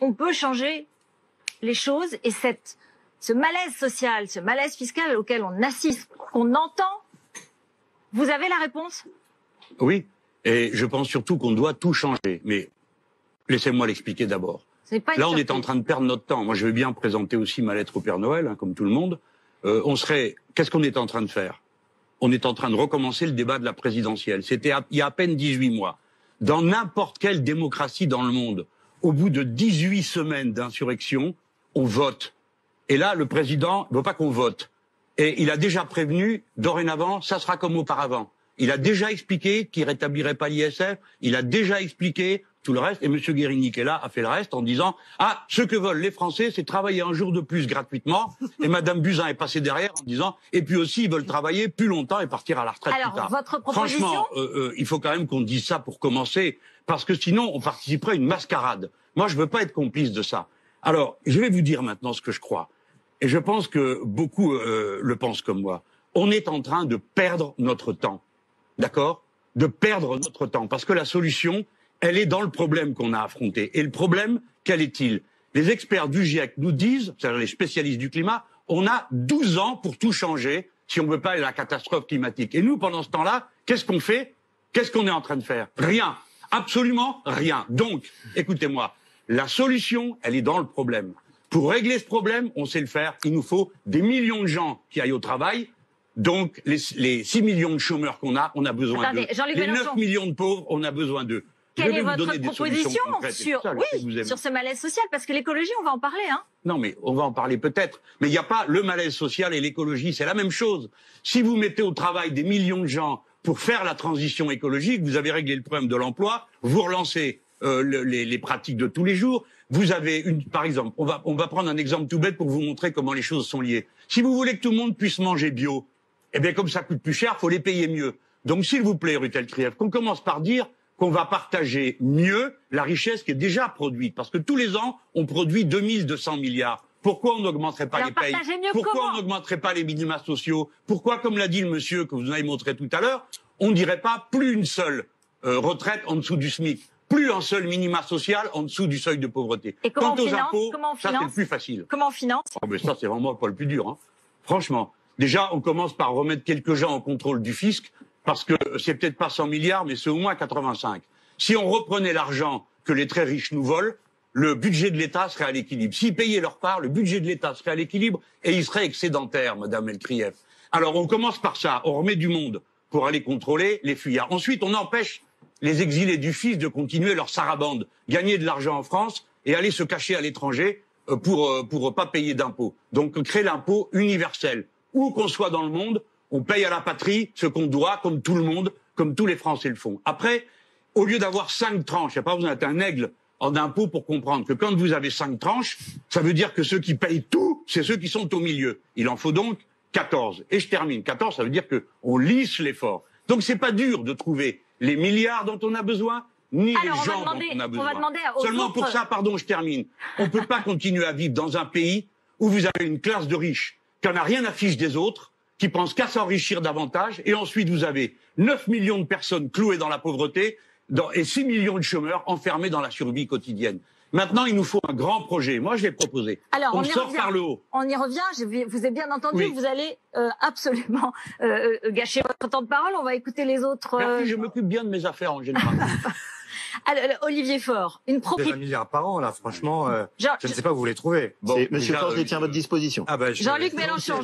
on peut changer les choses et ce malaise social, ce malaise fiscal auquel on assiste, qu'on entend, vous avez la réponse? Oui, et je pense surtout qu'on doit tout changer. Mais laissez-moi l'expliquer d'abord. Là, on est en train de perdre notre temps. Moi, je veux bien présenter aussi ma lettre au Père Noël, hein, comme tout le monde. Qu'est-ce qu'on est en train de faire? On est en train de recommencer le débat de la présidentielle. C'était il y a à peine 18 mois. Dans n'importe quelle démocratie dans le monde, au bout de 18 semaines d'insurrection, on vote. Et là, le président ne veut pas qu'on vote. Et il a déjà prévenu, dorénavant, ça sera comme auparavant. Il a déjà expliqué qu'il rétablirait pas l'ISF. Il a déjà expliqué tout le reste. Et M. Guérini, qui est là, a fait le reste en disant « Ah, ce que veulent les Français, c'est travailler un jour de plus gratuitement. » Et Mme Buzyn est passée derrière en disant « Et puis aussi, ils veulent travailler plus longtemps et partir à la retraite plus tard. » Alors, votre proposition... Franchement, il faut quand même qu'on dise ça pour commencer, parce que sinon, on participerait à une mascarade. Moi, je veux pas être complice de ça. Alors, je vais vous dire maintenant ce que je crois. Et je pense que beaucoup le pensent comme moi. On est en train de perdre notre temps. D'accord? De perdre notre temps. Parce que la solution, elle est dans le problème qu'on a affronté. Et le problème, quel est-il? Les experts du GIEC nous disent, c'est-à-dire les spécialistes du climat, on a 12 ans pour tout changer si on ne veut pas aller à la catastrophe climatique. Et nous, pendant ce temps-là, qu'est-ce qu'on fait? Qu'est-ce qu'on est en train de faire? Rien. Absolument rien. Donc, écoutez-moi, la solution, elle est dans le problème. Pour régler ce problème, on sait le faire. Il nous faut des millions de gens qui aillent au travail. Donc, les 6 millions de chômeurs qu'on a, on a besoin d'eux. Les 9 millions de pauvres, on a besoin d'eux. Quelle est votre proposition sur ce malaise social? Parce que l'écologie, on va en parler, hein? Non, mais on va en parler peut-être. Mais il n'y a pas le malaise social et l'écologie, c'est la même chose. Si vous mettez au travail des millions de gens pour faire la transition écologique, vous avez réglé le problème de l'emploi, vous relancez les pratiques de tous les jours. Vous avez par exemple, on va prendre un exemple tout bête pour vous montrer comment les choses sont liées. Si vous voulez que tout le monde puisse manger bio, eh bien comme ça coûte plus cher, faut les payer mieux. Donc s'il vous plaît, Rutel Krief, qu'on commence par dire qu'on va partager mieux la richesse qui est déjà produite. Parce que tous les ans, on produit 2200 milliards. Pourquoi on n'augmenterait pas les payes? Pourquoi on n'augmenterait pas les minima sociaux? Pourquoi, comme l'a dit le monsieur que vous avez montré tout à l'heure, on ne dirait pas plus une seule retraite en dessous du SMIC, plus un seul minima social en dessous du seuil de pauvreté? Et Quant aux impôts, ça c'est le plus facile. Comment on finance? Oh, mais ça c'est vraiment pas le plus dur. Hein. Franchement, déjà on commence par remettre quelques gens en contrôle du fisc, parce que c'est peut-être pas 100 milliards, mais c'est au moins 85. Si on reprenait l'argent que les très riches nous volent, le budget de l'État serait à l'équilibre. S'ils payaient leur part, le budget de l'État serait à l'équilibre et il serait excédentaire, Madame El Krief. Alors on commence par ça, on remet du monde pour aller contrôler les fuyards. Ensuite, on empêche les exilés du fisc de continuer leur sarabande, gagner de l'argent en France et aller se cacher à l'étranger pour pas payer d'impôts. Donc créer l'impôt universel. Où qu'on soit dans le monde, on paye à la patrie ce qu'on doit, comme tout le monde, comme tous les Français le font. Après, au lieu d'avoir 5 tranches, il n'y a pas besoin d'être un aigle en impôts pour comprendre que quand vous avez 5 tranches, ça veut dire que ceux qui payent tout, c'est ceux qui sont au milieu. Il en faut donc 14. Et je termine. 14, ça veut dire qu'on lisse l'effort. Donc c'est pas dur de trouver les milliards dont on a besoin, ni les gens dont on a besoin. Seulement pour ça, pardon, je termine. On ne peut pas continuer à vivre dans un pays où vous avez une classe de riches qui n'en a rien à fiche des autres, qui pensent qu'à s'enrichir davantage, et ensuite vous avez 9 millions de personnes clouées dans la pauvreté et 6 millions de chômeurs enfermés dans la survie quotidienne. Maintenant, il nous faut un grand projet. Moi, je l'ai proposé. Alors, on sort par le haut. On y revient. Je vous ai bien entendu. Oui. Vous allez absolument gâcher votre temps de parole. On va écouter les autres. Merci, je m'occupe bien de mes affaires en général. Alors, Olivier Faure, une proposition. 1 milliard par an, là, franchement, je ne sais pas où vous les trouvez. Bon, Monsieur Faure, je les tiens à votre disposition. Ah bah, Jean-Luc Mélenchon.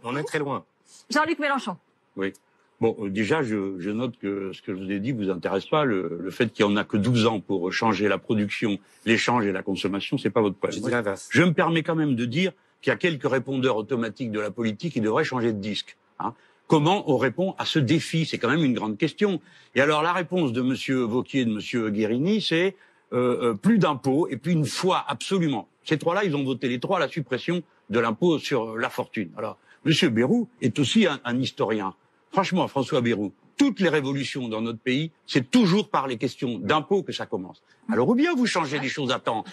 On est très loin. Jean-Luc Mélenchon. Oui. Bon, déjà, je note que ce que je vous ai dit vous intéresse pas. Le fait qu'il y en a que 12 ans pour changer la production, l'échange et la consommation, c'est pas votre problème. Je me permets quand même de dire qu'il y a quelques répondeurs automatiques de la politique qui devraient changer de disque. Hein. Comment on répond à ce défi? C'est quand même une grande question. Et alors, la réponse de Monsieur Wauquiez et de Monsieur Guérini, c'est plus d'impôts et puis une fois absolument. Ces trois-là, ils ont voté les trois la suppression de l'impôt sur la fortune. Alors, Monsieur Bayrou est aussi un historien. Franchement, François Bayrou, toutes les révolutions dans notre pays, c'est toujours par les questions d'impôts que ça commence. Alors, ou bien vous changez les choses à temps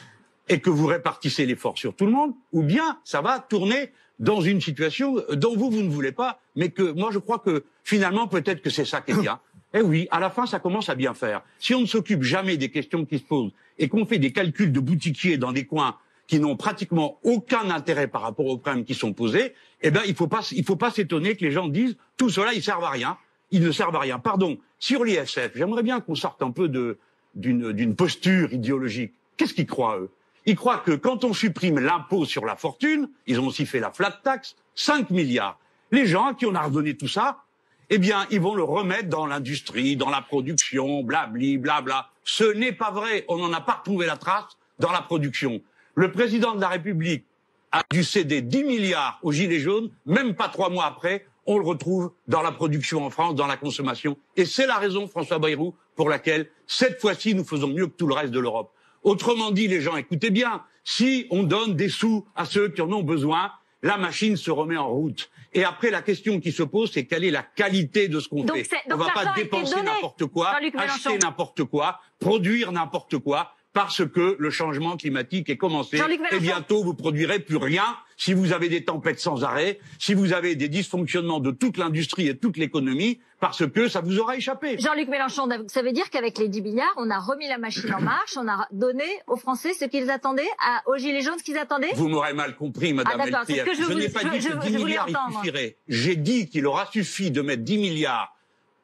et que vous répartissez l'effort sur tout le monde, ou bien ça va tourner dans une situation dont vous ne voulez pas, mais que moi je crois que finalement peut-être que c'est ça qui est bien. Eh oui, à la fin, ça commence à bien faire. Si on ne s'occupe jamais des questions qui se posent et qu'on fait des calculs de boutiquiers dans des coins qui n'ont pratiquement aucun intérêt par rapport aux problèmes qui sont posés, eh ben, il faut pas s'étonner que les gens disent tout cela, ils servent à rien. Ils ne servent à rien. Pardon. Sur l'ISF, j'aimerais bien qu'on sorte un peu d'une posture idéologique. Qu'est-ce qu'ils croient, eux? Ils croient que quand on supprime l'impôt sur la fortune, ils ont aussi fait la flat tax, 5 milliards. Les gens à qui on a redonné tout ça, eh bien, ils vont le remettre dans l'industrie, dans la production, blabli, blabla. Ce n'est pas vrai. On n'en a pas retrouvé la trace dans la production. Le président de la République a dû céder 10 milliards aux Gilets jaunes, même pas 3 mois après, on le retrouve dans la production en France, dans la consommation. Et c'est la raison, François Bayrou, pour laquelle, cette fois-ci, nous faisons mieux que tout le reste de l'Europe. Autrement dit, les gens, écoutez bien, si on donne des sous à ceux qui en ont besoin, la machine se remet en route. Et après, la question qui se pose, c'est quelle est la qualité de ce qu'on fait. On ne va pas dépenser n'importe quoi, acheter n'importe quoi, produire n'importe quoi, parce que le changement climatique est commencé. Et bientôt, vous produirez plus rien si vous avez des tempêtes sans arrêt, si vous avez des dysfonctionnements de toute l'industrie et de toute l'économie, parce que ça vous aura échappé. Jean-Luc Mélenchon, ça veut dire qu'avec les 10 milliards, on a remis la machine en marche, on a donné aux Français ce qu'ils attendaient, aux Gilets jaunes ce qu'ils attendaient? Vous m'aurez mal compris, Madame Eltrière. Je n'ai pas dit que 10 milliards il suffirait. J'ai dit qu'il aura suffi de mettre 10 milliards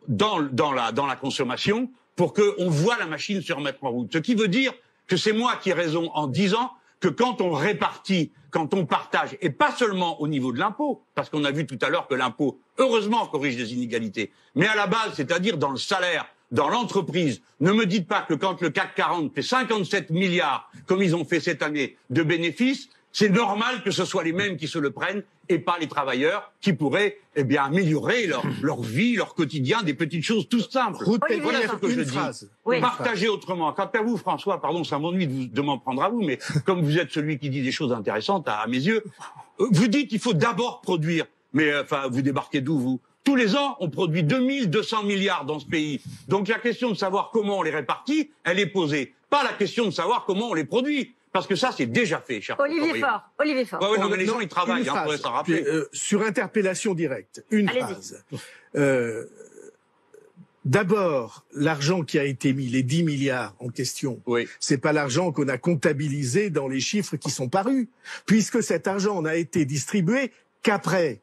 dans la consommation pour qu'on voit la machine se remettre en route. Ce qui veut dire que c'est moi qui ai raison en disant que quand on répartit, quand on partage, et pas seulement au niveau de l'impôt, parce qu'on a vu tout à l'heure que l'impôt, heureusement, corrige les inégalités, mais à la base, c'est-à-dire dans le salaire, dans l'entreprise, ne me dites pas que quand le CAC 40 fait 57 milliards, comme ils ont fait cette année, de bénéfices, c'est normal que ce soit les mêmes qui se le prennent et pas les travailleurs qui pourraient améliorer leur vie, leur quotidien, des petites choses tout simples. Voilà ce que je dis. Partagez autrement. Quant à vous, François, pardon, ça m'ennuie de m'en prendre à vous, mais comme vous êtes celui qui dit des choses intéressantes à mes yeux, vous dites qu'il faut d'abord produire. Mais enfin, vous débarquez d'où, vous? Tous les ans, on produit 2200 milliards dans ce pays. Donc la question de savoir comment on les répartit, elle est posée. Pas la question de savoir comment on les produit. Parce que ça, c'est déjà fait, cher Olivier Faure. Ouais, non, mais les gens, ils travaillent, il faudrait s'en rappeler. Sur interpellation directe, une phrase. D'abord, l'argent qui a été mis, les 10 milliards en question, c'est pas l'argent qu'on a comptabilisé dans les chiffres qui sont parus, puisque cet argent n'a été distribué qu'après.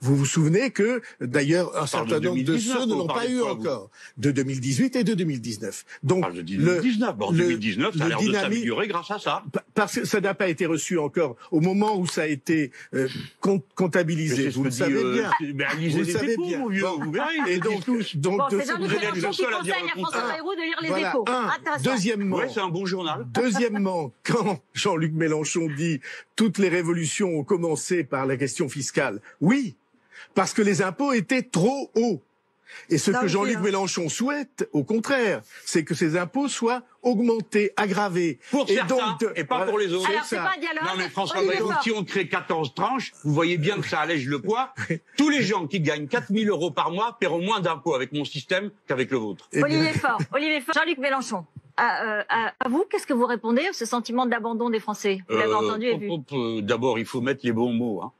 Vous vous souvenez que, d'ailleurs, un certain nombre de ceux ne l'ont pas eu encore, de 2018 et de 2019. Donc, de 2019, 2019, ça a l'air de s'améliorer grâce à ça. Parce que ça n'a pas été reçu encore au moment où ça a été comptabilisé. Vous le savez bien. Vous le savez bien. Vous verrez. Et donc, c'est Jean-Luc Mélenchon qui conseille à François Bayrou de lire les Échos. Deuxièmement, c'est un bon journal. Deuxièmement, quand Jean-Luc Mélenchon dit toutes les révolutions ont commencé par la question fiscale, oui, parce que les impôts étaient trop hauts. Et ce que Jean-Luc Mélenchon souhaite, au contraire, c'est que ces impôts soient augmentés, aggravés. Pour certains, et pas pour les autres. Alors, c'est pas un dialogue. Non, mais François Bayrou, si on crée 14 tranches, vous voyez bien que ça allège le poids. Tous les gens qui gagnent 4 000 € par mois paieront moins d'impôts avec mon système qu'avec le vôtre. Olivier Faure, Jean-Luc Mélenchon. À vous, qu'est-ce que vous répondez à ce sentiment d'abandon des Français? Vous l'avez entendu et vu. D'abord, il faut mettre les bons mots, hein.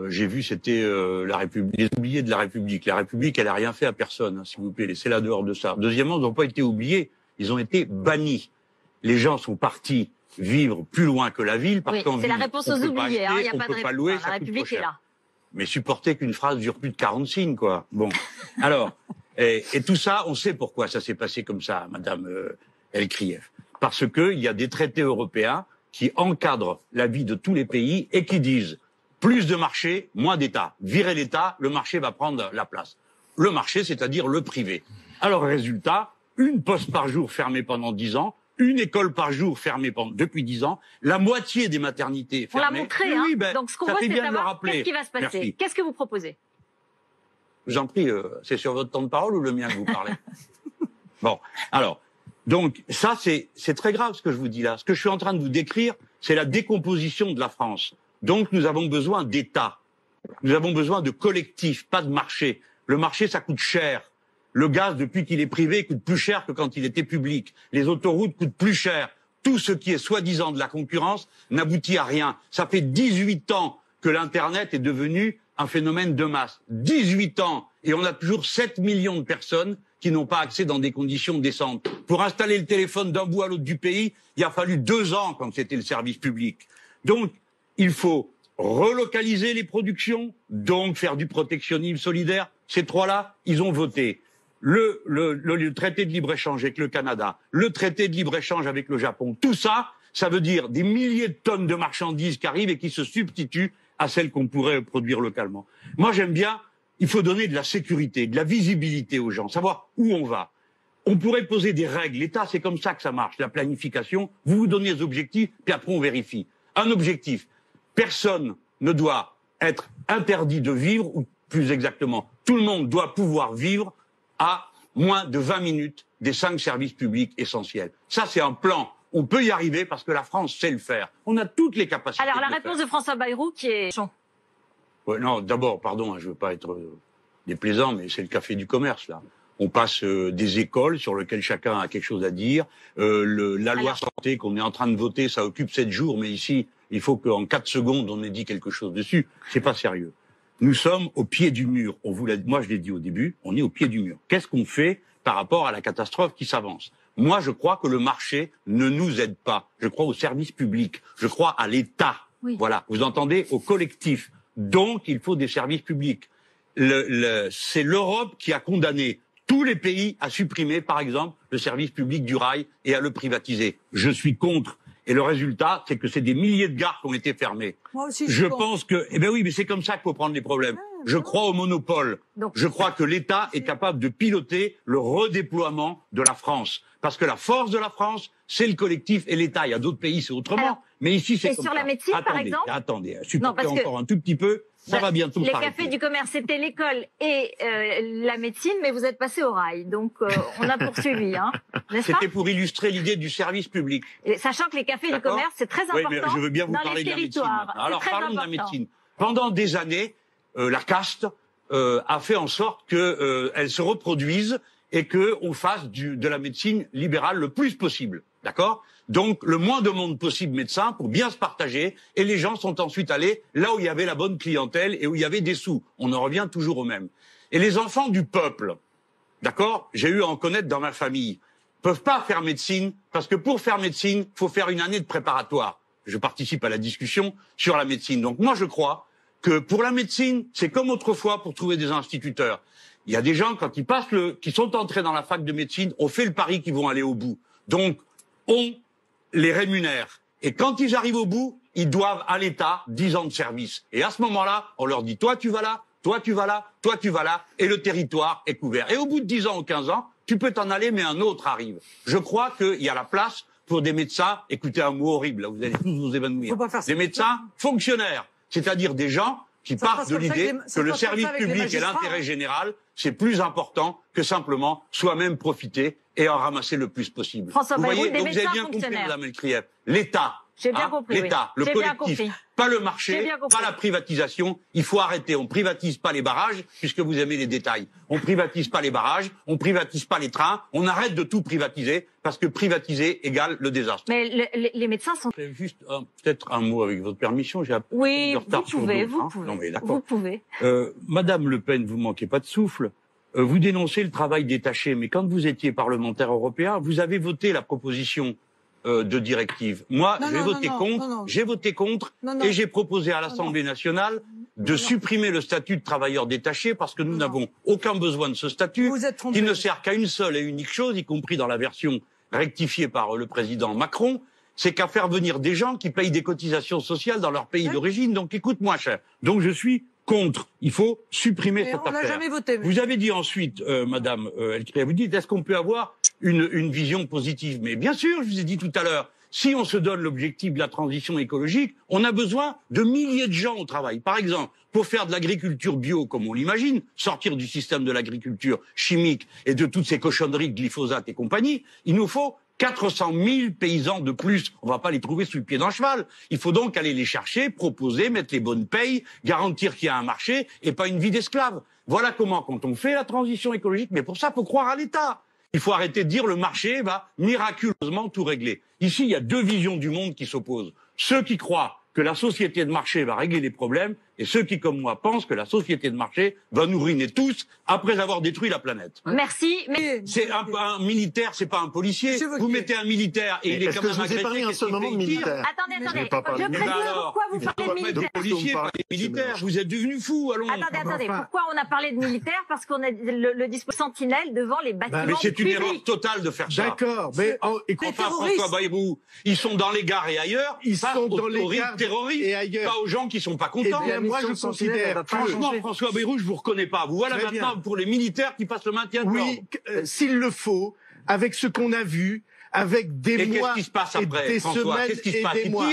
J'ai vu, c'était la République, les oubliés de la République. La République, elle a rien fait à personne, hein, s'il vous plaît, laissez-la dehors de ça. Deuxièmement, ils n'ont pas été oubliés, ils ont été bannis. Les gens sont partis vivre plus loin que la ville, parce qu'en ville, c'est la réponse aux oubliés, il n'y a pas de réponse. La République est là. Mais supporter qu'une phrase dure plus de 40 signes, quoi. Bon. Alors, et tout ça, on sait pourquoi ça s'est passé comme ça, Madame Eltrière. Parce que il y a des traités européens qui encadrent la vie de tous les pays et qui disent plus de marché, moins d'État. Virez l'État, le marché va prendre la place. Le marché, c'est-à-dire le privé. Alors, résultat, une poste par jour fermée pendant 10 ans, une école par jour fermée depuis 10 ans, la moitié des maternités fermées. On l'a montré, hein. Oui, donc ce qu'on veut, c'est savoir qu'est-ce qui va se passer. Qu'est-ce que vous proposez? Je vous en prie, c'est sur votre temps de parole ou le mien que vous parlez? Bon, alors, donc ça, c'est très grave ce que je vous dis là. Ce que je suis en train de vous décrire, c'est la décomposition de la France. Donc, nous avons besoin d'État. Nous avons besoin de collectifs, pas de marché. Le marché, ça coûte cher. Le gaz, depuis qu'il est privé, coûte plus cher que quand il était public. Les autoroutes coûtent plus cher. Tout ce qui est soi-disant de la concurrence n'aboutit à rien. Ça fait 18 ans que l'Internet est devenu un phénomène de masse. 18 ans. Et on a toujours 7 millions de personnes qui n'ont pas accès dans des conditions décentes. Pour installer le téléphone d'un bout à l'autre du pays, il a fallu 2 ans quand c'était le service public. Donc, il faut relocaliser les productions, donc faire du protectionnisme solidaire. Ces 3-là, ils ont voté. Le traité de libre-échange avec le Canada, le traité de libre-échange avec le Japon, tout ça, ça veut dire des milliers de tonnes de marchandises qui arrivent et qui se substituent à celles qu'on pourrait produire localement. Moi, j'aime bien, il faut donner de la sécurité, de la visibilité aux gens, savoir où on va. On pourrait poser des règles. L'État, c'est comme ça que ça marche, la planification. Vous vous donnez des objectifs, puis après on vérifie. Un objectif. Personne ne doit être interdit de vivre, ou plus exactement, tout le monde doit pouvoir vivre à moins de 20 minutes des 5 services publics essentiels. Ça, c'est un plan. On peut y arriver parce que la France sait le faire. On a toutes les capacités. Alors, la réponse de François Bayrou qui est... Ouais, non, d'abord, pardon, je veux pas être déplaisant, mais c'est le café du commerce, là. On passe des écoles sur lesquelles chacun a quelque chose à dire. La loi santé qu'on est en train de voter, ça occupe 7 jours, mais ici, il faut qu'en 4 secondes, on ait dit quelque chose dessus. C'est pas sérieux. Nous sommes au pied du mur. Moi, je l'ai dit au début, on est au pied du mur. Qu'est-ce qu'on fait par rapport à la catastrophe qui s'avance? Moi, je crois que le marché ne nous aide pas. Je crois au service public. Je crois à l'État. Oui. Voilà. Vous entendez? Au collectif. Donc, il faut des services publics. C'est l'Europe qui a condamné tous les pays à supprimer, par exemple, le service public du rail et à le privatiser. Je suis contre. Et le résultat, c'est que c'est des milliers de gares qui ont été fermées. Moi aussi, je pense que, eh ben oui, mais c'est comme ça qu'il faut prendre les problèmes. Je crois au monopole. Donc, je crois que l'État est capable de piloter le redéploiement de la France. Parce que la force de la France, c'est le collectif et l'État. Il y a d'autres pays, c'est autrement. Alors, mais ici, c'est comme ça. Et sur la médecine, par exemple? Attendez, supportez encore un tout petit peu. Ça va bientôt s'arrêter. Les cafés du commerce, c'était l'école et la médecine, mais vous êtes passé au rail. Donc, on a poursuivi, hein, n'est-ce pas? C'était pour illustrer l'idée du service public. Et sachant que les cafés du commerce, c'est très important. Oui, mais je veux bien vous parler de la médecine. Alors, parlons de la médecine. Pendant des années, la caste a fait en sorte qu'elle se reproduise et qu'on fasse de la médecine libérale le plus possible. D'accord? Donc, le moins de monde possible médecin pour bien se partager. Et les gens sont ensuite allés là où il y avait la bonne clientèle et où il y avait des sous. On en revient toujours au même. Et les enfants du peuple, d'accord, j'ai eu à en connaître dans ma famille, peuvent pas faire médecine parce que pour faire médecine, faut faire une année de préparatoire. Je participe à la discussion sur la médecine. Donc moi, je crois que pour la médecine, c'est comme autrefois pour trouver des instituteurs. Il y a des gens, quand ils passent qui sont entrés dans la fac de médecine, on fait le pari qu'ils vont aller au bout. Donc, on les rémunère. Et quand ils arrivent au bout, ils doivent à l'État 10 ans de service. Et à ce moment-là, on leur dit, toi tu vas là, toi tu vas là, toi tu vas là, et le territoire est couvert. Et au bout de 10 ans ou 15 ans, tu peux t'en aller, mais un autre arrive. Je crois qu'il y a la place pour des médecins, écoutez un mot horrible, là, vous allez tous vous évanouir, des médecins fonctionnaires, c'est-à-dire des gens qui partent de l'idée que le service public et l'intérêt général, c'est plus important que simplement soi-même profiter et en ramasser le plus possible. François vous voyez, donc vous avez bien compris, Madame Elkrieff, l'État, l'État, le collectif, pas le marché, pas la privatisation. Il faut arrêter. On privatise pas les barrages, puisque vous aimez les détails. On privatise pas les barrages, on privatise pas les trains. On arrête de tout privatiser, parce que privatiser égale le désastre. Mais les médecins sont... Juste peut-être un mot avec votre permission. J'ai oui, vous pouvez, vous pouvez. Non, mais vous pouvez. Madame Le Pen, vous manquez pas de souffle. Vous dénoncez le travail détaché, mais quand vous étiez parlementaire européen, vous avez voté la proposition de directive. Moi, j'ai voté contre et j'ai proposé à l'Assemblée nationale de supprimer le statut de travailleur détaché parce que nous n'avons aucun besoin de ce statut qui ne sert qu'à une seule et unique chose, y compris dans la version rectifiée par le président Macron, c'est qu'à faire venir des gens qui payent des cotisations sociales dans leur pays d'origine, donc qui coûtent moins cher. Donc je suis contre. Il faut supprimer cette affaire. Jamais voté, vous avez dit ensuite, Madame Elkrieff, vous dites, est-ce qu'on peut avoir une vision positive? Mais bien sûr, je vous ai dit tout à l'heure, si on se donne l'objectif de la transition écologique, on a besoin de milliers de gens au travail. Par exemple, pour faire de l'agriculture bio, comme on l'imagine, sortir du système de l'agriculture chimique et de toutes ces cochonneries de glyphosate et compagnie, il nous faut 400 000 paysans de plus. On va pas les trouver sous le pied d'un cheval. Il faut donc aller les chercher, proposer, mettre les bonnes payes, garantir qu'il y a un marché et pas une vie d'esclave. Voilà comment, quand on fait la transition écologique, mais pour ça, il faut croire à l'État. Il faut arrêter de dire le marché va miraculeusement tout régler. Ici, il y a deux visions du monde qui s'opposent. Ceux qui croient que la société de marché va régler les problèmes et ceux qui, comme moi, pensent que la société de marché va nous ruiner tous après avoir détruit la planète. Merci. Mais c'est un militaire, c'est pas un policier. Vous mettez un militaire et il est quand même agressé. Est-ce que je vous ai parlé un seul moment de militaire? Attendez. Je précise pourquoi vous parlez de militaire. Policiers, pas des militaires. Vous êtes devenus fous, allons. Attendez. Pourquoi on a parlé de militaire? Parce qu'on a le dispositif sentinelle devant les bâtiments publics. Mais c'est une erreur totale de faire ça. D'accord, mais François Bayrou, ils sont dans les gares et ailleurs, ils sont dans les gares terroristes et ailleurs, pas aux gens qui sont pas contents. Eh bien, moi, je considère, franchement, François Bayrou, je vous reconnais pas. Vous voilà maintenant pour les militaires qui passent le maintien de l'ordre. Oui, s'il le faut, avec ce qu'on a vu, avec des mois qu'est-ce qui se passe après, et des François? semaines Qu'est-ce qui se et passe? des mois.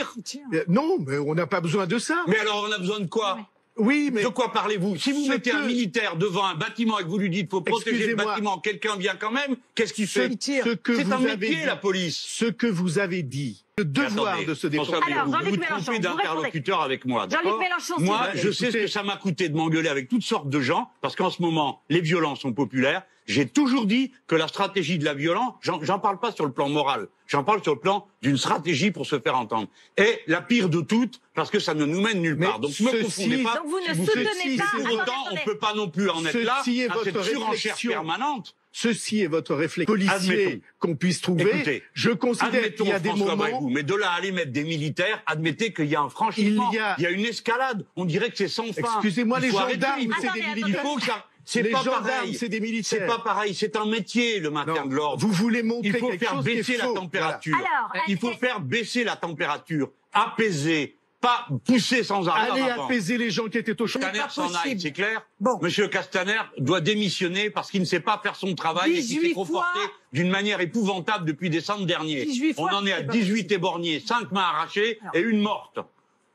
Non, mais on n'a pas besoin de ça. Mais alors, on a besoin de quoi? Oui, mais de quoi parlez-vous? Si vous mettez un militaire devant un bâtiment et que vous lui dites faut protéger le bâtiment, quelqu'un vient quand même, qu'est-ce qu'il fait? C'est un métier, la police. Ce que vous avez dit, le devoir de se défendre. Alors, vous vous trompez d'interlocuteur avec moi, d'accord? Moi, je sais ce que ça m'a coûté de m'engueuler avec toutes sortes de gens, parce qu'en ce moment, les violences sont populaires. J'ai toujours dit que la stratégie de la violence, j'en parle pas sur le plan moral, j'en parle sur le plan d'une stratégie pour se faire entendre. Et la pire de toutes, parce que ça ne nous mène nulle part. Donc ne me confondez pas. Donc vous ne soutenez pas. Pour autant, on peut pas non plus en être là à cette surenchère permanente. Ceci est votre réflexion policier qu'on puisse trouver. Écoutez, je considère qu'il y a des moments... mais de là à aller mettre des militaires, admettez qu'il y a un franchissement, il y a une escalade. On dirait que c'est sans fin. Excusez-moi, les gendarmes, c'est des militaires. C'est pas pareil. C'est des militaires. C'est pas pareil. C'est un métier, le maintien de l'ordre. Vous voulez montrer il faut quelque faire chose baisser la température. Alors, il faut faire baisser la température, apaiser, pas pousser sans arrêt. Allez apaiser les gens qui étaient au chômage. Castaner s'en aille, c'est clair. Bon. Monsieur Castaner doit démissionner parce qu'il ne sait pas faire son travail et qu'il s'est comporté d'une manière épouvantable depuis décembre dernier. On en est à 18 éborgnés, 5 mains arrachées et une morte.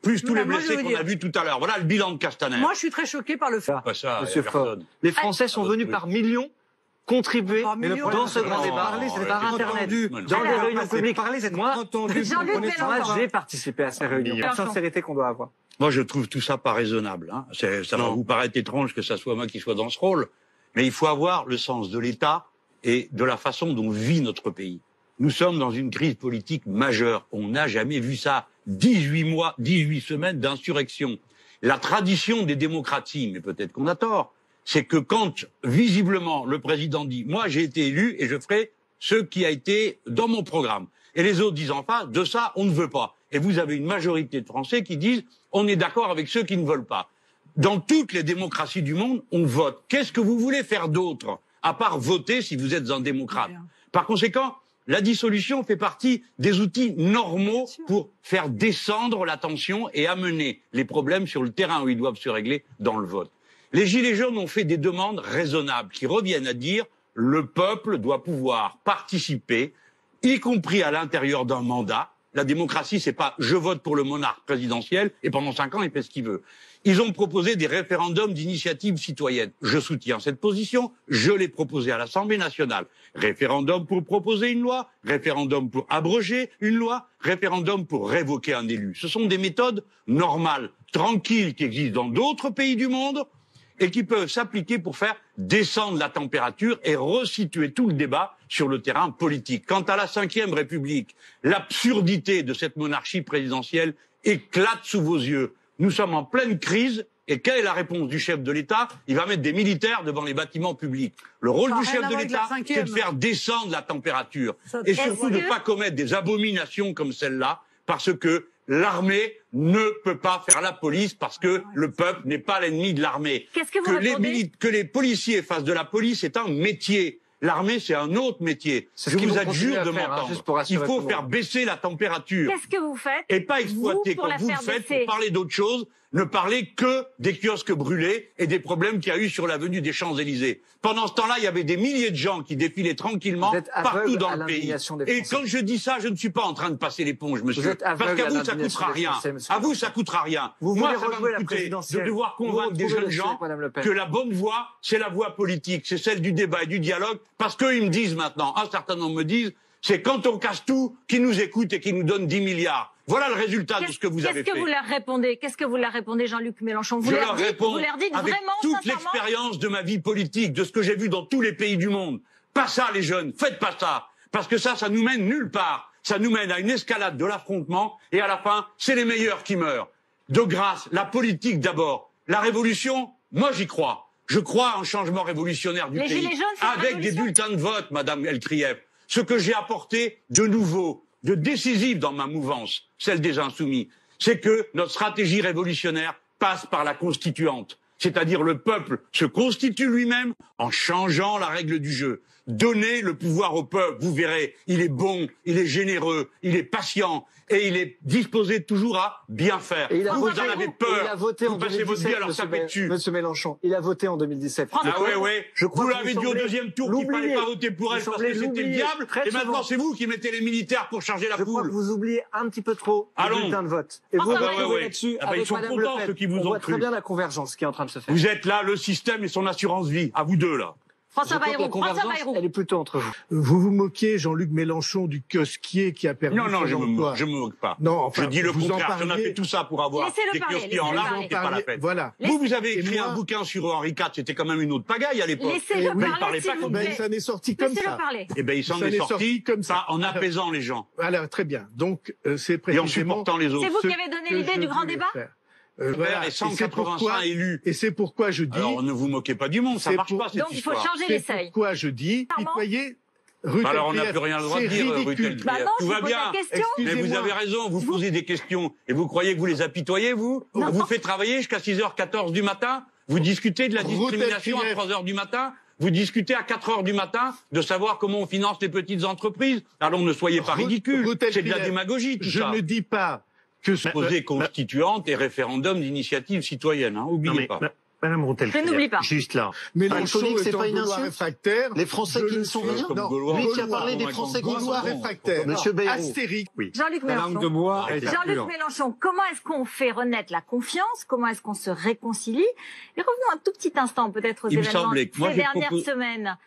Plus tous les blessés qu'on a vus tout à l'heure. Voilà le bilan de Castaner. Moi, je suis très choqué par le fait. Monsieur Faure, les Français sont venus par millions contribuer dans ce grand débat, par Internet, dans les réunions publiques. Moi, j'ai participé à ces réunions. La sincérité qu'on doit avoir. Moi, je trouve tout ça pas raisonnable. Hein. Ça va vous paraître étrange que ça soit moi qui sois dans ce rôle, mais il faut avoir le sens de l'État et de la façon dont vit notre pays. Nous sommes dans une crise politique majeure. On n'a jamais vu ça. 18 mois, 18 semaines d'insurrection. La tradition des démocraties, mais peut-être qu'on a tort, c'est que quand, visiblement, le président dit « Moi, j'ai été élu et je ferai ce qui a été dans mon programme », et les autres disent en face « De ça, on ne veut pas ». Et vous avez une majorité de Français qui disent « On est d'accord avec ceux qui ne veulent pas ». Dans toutes les démocraties du monde, on vote. Qu'est-ce que vous voulez faire d'autre, à part voter si vous êtes un démocrate? Par conséquent, la dissolution fait partie des outils normaux pour faire descendre la tension et amener les problèmes sur le terrain où ils doivent se régler dans le vote. Les Gilets jaunes ont fait des demandes raisonnables qui reviennent à dire le peuple doit pouvoir participer, y compris à l'intérieur d'un mandat. La démocratie, c'est pas je vote pour le monarque présidentiel et pendant 5 ans il fait ce qu'il veut. Ils ont proposé des référendums d'initiative citoyenne. Je soutiens cette position, je l'ai proposé à l'Assemblée nationale. Référendum pour proposer une loi, référendum pour abroger une loi, référendum pour révoquer un élu. Ce sont des méthodes normales, tranquilles, qui existent dans d'autres pays du monde et qui peuvent s'appliquer pour faire descendre la température et resituer tout le débat sur le terrain politique. Quant à la Ve République, l'absurdité de cette monarchie présidentielle éclate sous vos yeux. Nous sommes en pleine crise et quelle est la réponse du chef de l'État? Il va mettre des militaires devant les bâtiments publics. Le rôle du chef de l'État, c'est de faire descendre la température et surtout de ne pas commettre des abominations comme celle-là parce que l'armée ne peut pas faire la police parce que le peuple n'est pas l'ennemi de l'armée. Que les policiers fassent de la police, c'est un métier. L'armée, c'est un autre métier. Je vous adjure de m'entendre. Il faut faire baisser la température. Qu'est-ce que vous faites? Et pas exploiter comme vous le faites pour parler d'autre chose. Ne parler que des kiosques brûlés et des problèmes qu'il y a eu sur l'avenue des Champs-Élysées. Pendant ce temps-là, il y avait des milliers de gens qui défilaient tranquillement partout dans le pays. Et quand je dis ça, je ne suis pas en train de passer l'éponge, monsieur. Parce qu'à vous, ça coûtera rien. À vous, ça coûtera rien. Moi, ça va me coûter de devoir convaincre des jeunes gens que la bonne voie, c'est la voie politique. C'est celle du débat et du dialogue. Parce qu'eux, ils me disent maintenant, un certain nombre me disent, c'est quand on casse tout qu'ils nous écoutent et qu'ils nous donnent 10 milliards. Voilà le résultat de ce que vous avez fait. Qu'est-ce que vous leur répondez? Qu'est-ce que vous leur répondez, Jean-Luc Mélenchon? Je leur réponds avec toute l'expérience de ma vie politique, de ce que j'ai vu dans tous les pays du monde. Pas ça, les jeunes, faites pas ça. Parce que ça nous mène nulle part. Ça nous mène à une escalade de l'affrontement et à la fin, c'est les meilleurs qui meurent. de grâce, la politique d'abord. La révolution, moi j'y crois. Je crois en changement révolutionnaire du pays. Gilets jaunes, c'est avec des bulletins de vote, Madame Elkrieff. Ce que j'ai apporté de nouveau, de décisif dans ma mouvance, celle des Insoumis, c'est que notre stratégie révolutionnaire passe par la constituante. C'est-à-dire le peuple se constitue lui-même en changeant la règle du jeu. Donnez le pouvoir au peuple, vous verrez, il est bon, il est généreux, il est patient et il est disposé toujours à bien faire. Et vous en avez peur, il a voté vous passez votre vie à leur taper dessus. Monsieur Mélenchon, il a voté en 2017. Ah ouais, vous l'avez dit au deuxième tour qu'il fallait pas voter pour elle parce que c'était le diable, et maintenant c'est vous qui mettez les militaires pour charger la poule. Je crois que vous oubliez un petit peu trop le bulletin de vote. Et vous retrouvez là-dessus avec Madame Le Pen. On voit très bien la convergence qui est en train de se faire. Vous êtes là, le système et son assurance vie, à vous deux là. François Bayrou, elle est plutôt entre vous. Vous vous moquez, Jean-Luc Mélenchon, du kiosquier qui a perdu son emploi. Je me moque pas. Non, enfin, je dis le contraire. On a fait tout ça pour avoir des kiosquiers en large, c'est pas la peine. Voilà. Vous avez écrit un bouquin sur Henri IV, c'était quand même une autre pagaille à l'époque. Laissez-le parler, s'il vous plaît. Ça n'est sorti comme ça. Eh ben, il s'en est sorti comme ça, en apaisant les gens. Alors, très bien. Donc, c'est précisément... Et en supportant les autres. C'est vous qui avez donné l'idée du grand débat? Voilà, et 185 élus. Et c'est pourquoi je dis... Alors, ne vous moquez pas du monde, ça marche pas, cette donc, histoire. Donc, il faut changer les seuils. C'est pourquoi je dis, pitoyer... Alors, on n'a plus rien le droit de dire, Rutel. Tout va bien. Mais vous avez raison, vous posez des questions. Et vous croyez que vous les apitoyez, vous? On vous fait travailler jusqu'à 6h14 du matin? Vous discutez de la discrimination à 3h du matin? Vous discutez à 4h du matin de savoir comment on finance les petites entreprises? Alors, ne soyez pas ridicules. C'est de la démagogie, tout ça. Je ne dis pas... Posée constituante et référendum d'initiative citoyenne, hein, oubliez pas. Madame Routel, je n'oublie pas. Juste là. Mélenchon, c'est pas une insulte. Réfractaire. Les Français qui ne sont rien. Lui qui a parlé des Français gaulois réfractaires. Monsieur Bayrou. Astérique. Oui. Jean-Luc Mélenchon, comment est-ce qu'on fait renaître la confiance? Comment est-ce qu'on se réconcilie? Et revenons un tout petit instant peut-être aux événements de ces dernières semaines.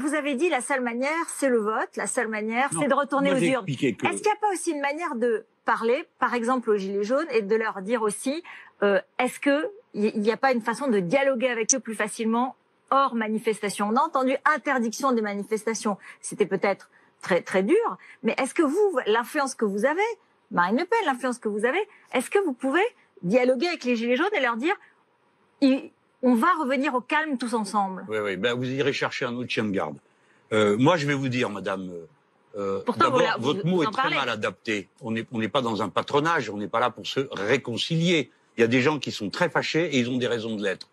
Vous avez dit la seule manière, c'est le vote. La seule manière, c'est de retourner aux urnes. Est-ce qu'il n'y a pas aussi une manière de parler, par exemple aux Gilets jaunes, et de leur dire aussi, est-ce qu'il n'y a pas une façon de dialoguer avec eux plus facilement hors manifestation? On a entendu interdiction des manifestations. C'était peut-être très très dur, mais est-ce que vous, l'influence que vous avez, Marine Le Pen, l'influence que vous avez, est-ce que vous pouvez dialoguer avec les Gilets jaunes et leur dire, on va revenir au calme tous ensemble? Oui, ben vous irez chercher un autre chien de garde. Moi, je vais vous dire, madame, d'abord, votre mot est très mal adapté. On n'est pas dans un patronage, on n'est pas là pour se réconcilier. Il y a des gens qui sont très fâchés et ils ont des raisons de l'être.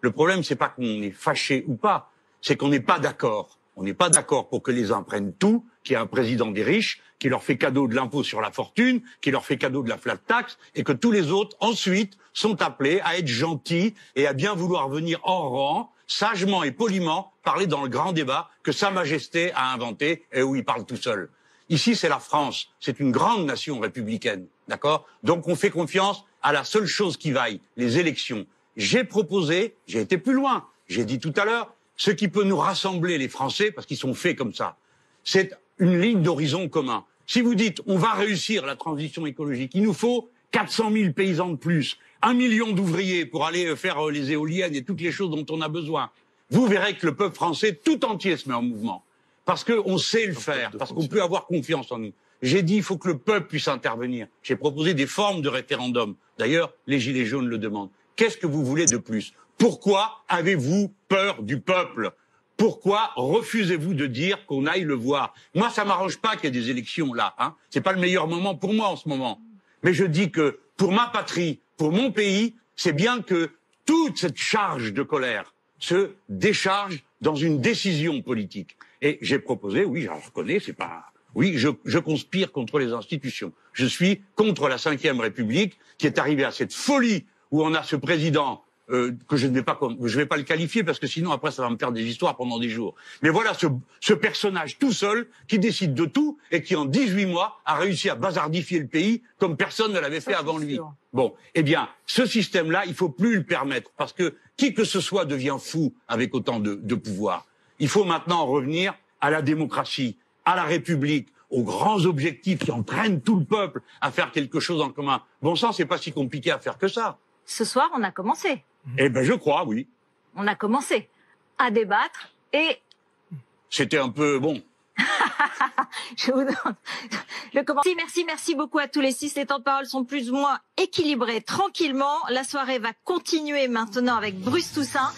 Le problème, c'est pas qu'on est fâché ou pas, c'est qu'on n'est pas d'accord. On n'est pas d'accord pour que les uns prennent tout, qu'il y ait un président des riches, qui leur fait cadeau de l'impôt sur la fortune, qui leur fait cadeau de la flat tax, et que tous les autres, ensuite, sont appelés à être gentils et à bien vouloir venir en rang, sagement et poliment, parler dans le grand débat que Sa Majesté a inventé et où il parle tout seul. Ici, c'est la France. C'est une grande nation républicaine. D'accord? Donc, on fait confiance à la seule chose qui vaille, les élections. J'ai proposé, j'ai été plus loin. J'ai dit tout à l'heure, ce qui peut nous rassembler, les Français, parce qu'ils sont faits comme ça, c'est une ligne d'horizon commun. Si vous dites, on va réussir la transition écologique, il nous faut 400 000 paysans de plus, 1 million d'ouvriers pour aller faire les éoliennes et toutes les choses dont on a besoin. Vous verrez que le peuple français tout entier se met en mouvement. Parce qu'on sait le faire, parce qu'on peut avoir confiance en nous. J'ai dit, il faut que le peuple puisse intervenir. J'ai proposé des formes de référendum. D'ailleurs, les Gilets jaunes le demandent. Qu'est-ce que vous voulez de plus? Pourquoi avez-vous peur du peuple? Pourquoi refusez-vous de dire qu'on aille le voir? Moi, ça m'arrange pas qu'il y ait des élections là. Hein. C'est pas le meilleur moment pour moi en ce moment. Mais je dis que pour ma patrie, pour mon pays, c'est bien que toute cette charge de colère se décharge dans une décision politique. Et j'ai proposé, oui, je reconnais, c'est pas... Oui, je conspire contre les institutions. Je suis contre la Ve République qui est arrivée à cette folie où on a ce président que je ne vais pas le qualifier parce que sinon après ça va me faire des histoires pendant des jours. Mais voilà ce personnage tout seul qui décide de tout et qui en 18 mois a réussi à bazardifier le pays comme personne ne l'avait fait avant lui. Bon, eh bien, ce système-là, il faut plus le permettre parce que qui que ce soit devient fou avec autant de pouvoir. Il faut maintenant revenir à la démocratie, à la République, aux grands objectifs qui entraînent tout le peuple à faire quelque chose en commun. Bon sang, c'est pas si compliqué à faire que ça. Ce soir, on a commencé. Eh ben, je crois, oui. On a commencé à débattre et... C'était un peu, bon, Je vous donne le commentaire. Merci beaucoup à tous les 6. Les temps de parole sont plus ou moins équilibrés tranquillement. La soirée va continuer maintenant avec Bruce Toussaint.